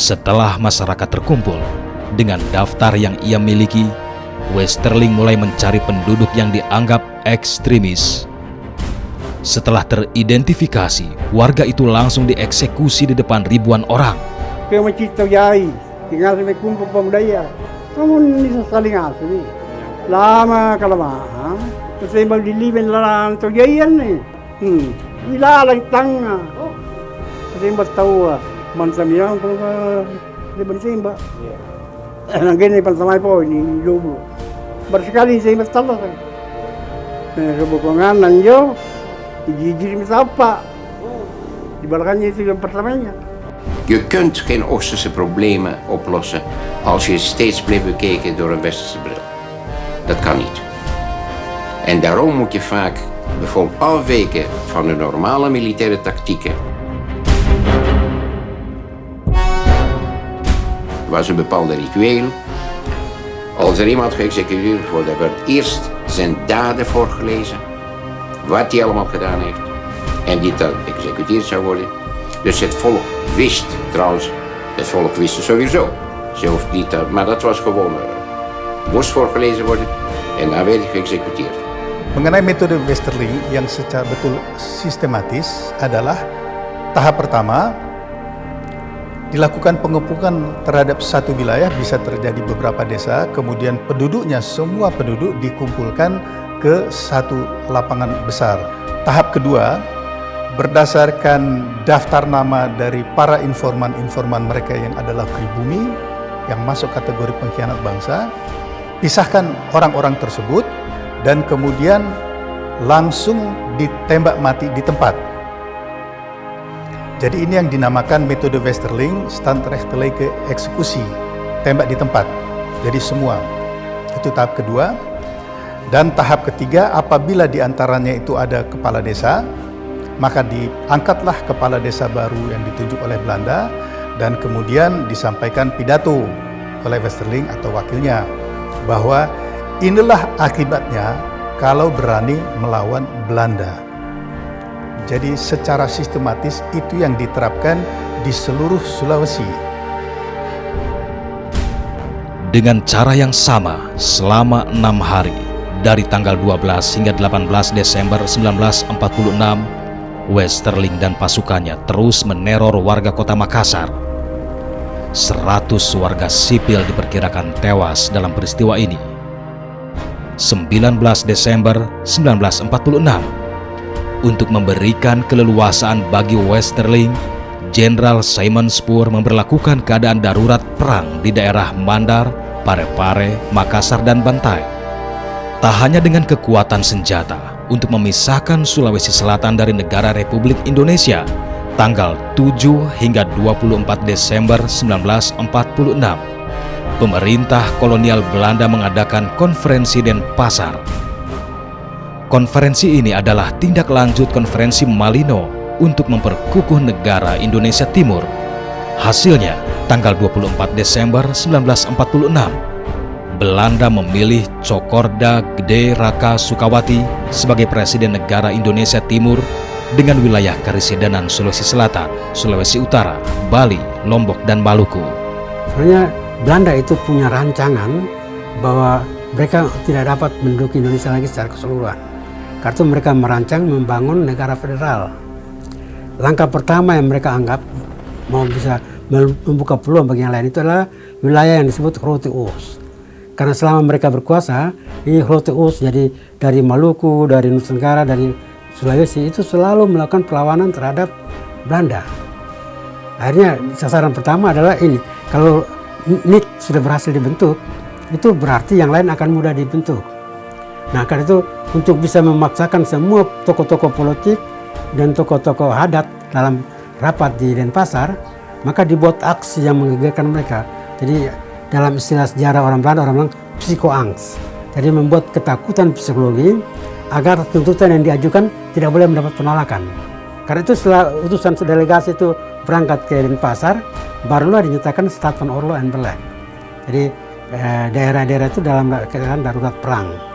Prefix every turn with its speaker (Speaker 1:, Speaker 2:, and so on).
Speaker 1: Setelah masyarakat terkumpul dengan daftar yang ia miliki, Westerling mulai mencari penduduk yang dianggap ekstremis. Setelah teridentifikasi, warga itu langsung dieksekusi di depan ribuan orang.
Speaker 2: Ke Masjid Taujai, tinggal sampai kumpul pemudaya. Kamu ini saling asli. Lama kelamaan, sembang diliben larang Taujayan nih. Ilalang tanga. Sembang tahu mansam yang pun liben sembang. Gini pansamay po ini lubu. Bersekali sembang talas. Kebukangan nanjo. Dijijir misapa. Di belakangnya itu yang pertamanya.
Speaker 3: Je kunt geen Oosterse problemen oplossen als je steeds blijft bekeken door een Westerse bril. Dat kan niet. En daarom moet je vaak bijvoorbeeld afwijken van de normale militaire tactieken. Er was een bepaalde ritueel. Als er iemand geëxecuteerd wordt, dan wordt eerst zijn daden voorgelezen. Wat hij allemaal gedaan heeft. En die dan geëxecuteerd zou worden. Dus het volk wist, trouwens, het volk wist het sowieso. Ze hoeft niet, maar dat was gewoon, moest voorgelezen worden en dan werd hij geëxecuteerd.
Speaker 4: Mengenai metode Westerling yang secara betul sistematis adalah tahap pertama, dilakukan pengepungan terhadap satu wilayah, bisa terjadi beberapa desa, kemudian penduduknya, semua penduduk dikumpulkan ke satu lapangan besar. Tahap kedua, berdasarkan daftar nama dari para informan-informan mereka yang adalah pribumi, yang masuk kategori pengkhianat bangsa, pisahkan orang-orang tersebut, dan kemudian langsung ditembak mati di tempat. Jadi ini yang dinamakan metode Westerling, standrechtelijke eksekusi, tembak di tempat. Jadi semua, itu tahap kedua. Dan tahap ketiga, apabila diantaranya itu ada kepala desa, maka diangkatlah kepala desa baru yang ditunjuk oleh Belanda dan kemudian disampaikan pidato oleh Westerling atau wakilnya bahwa inilah akibatnya kalau berani melawan Belanda. Jadi secara sistematis itu yang diterapkan di seluruh Sulawesi.
Speaker 1: Dengan cara yang sama selama 6 hari dari tanggal 12 hingga 18 Desember 1946, Westerling dan pasukannya terus meneror warga kota Makassar. 100 warga sipil diperkirakan tewas dalam peristiwa ini. 19 Desember 1946, untuk memberikan keleluasaan bagi Westerling, Jenderal Simon Spoor memberlakukan keadaan darurat perang di daerah Mandar, Parepare, Makassar, dan Bantai. Tak hanya dengan kekuatan senjata untuk memisahkan Sulawesi Selatan dari negara Republik Indonesia tanggal 7 hingga 24 Desember 1946, pemerintah kolonial Belanda mengadakan konferensi Denpasar. Konferensi ini adalah tindak lanjut konferensi Malino untuk memperkukuh negara Indonesia Timur. Hasilnya, tanggal 24 Desember 1946, Belanda memilih Cokorda Gede Raka Sukawati sebagai Presiden Negara Indonesia Timur dengan wilayah Karisidenan Sulawesi Selatan, Sulawesi Utara, Bali, Lombok, dan Maluku.
Speaker 2: Sebenarnya Belanda itu punya rancangan bahwa mereka tidak dapat menduduki Indonesia lagi secara keseluruhan. Karena itu mereka merancang membangun negara federal. Langkah pertama yang mereka anggap mau bisa membuka peluang bagi yang lain itu adalah wilayah yang disebut Grote-Oos. Karena selama mereka berkuasa, ini Grote-Oos, jadi dari Maluku, dari Nusa Tenggara, dari Sulawesi itu selalu melakukan perlawanan terhadap Belanda. Akhirnya sasaran pertama adalah ini, kalau NIT sudah berhasil dibentuk, itu berarti yang lain akan mudah dibentuk. Nah, karena itu untuk bisa memaksakan semua tokoh-tokoh politik dan tokoh-tokoh adat dalam rapat di Denpasar, maka dibuat aksi yang menggegerkan mereka. Jadi dalam istilah sejarah orang Belanda, orang bilang psikoangst. Jadi membuat ketakutan psikologi agar tuntutan yang diajukan tidak boleh mendapat penolakan. Karena itu setelah utusan delegasi itu berangkat ke Denpasar, barulah dinyatakan Staat van Oorlog en Beleg. Jadi daerah-daerah itu dalam keadaan darurat perang.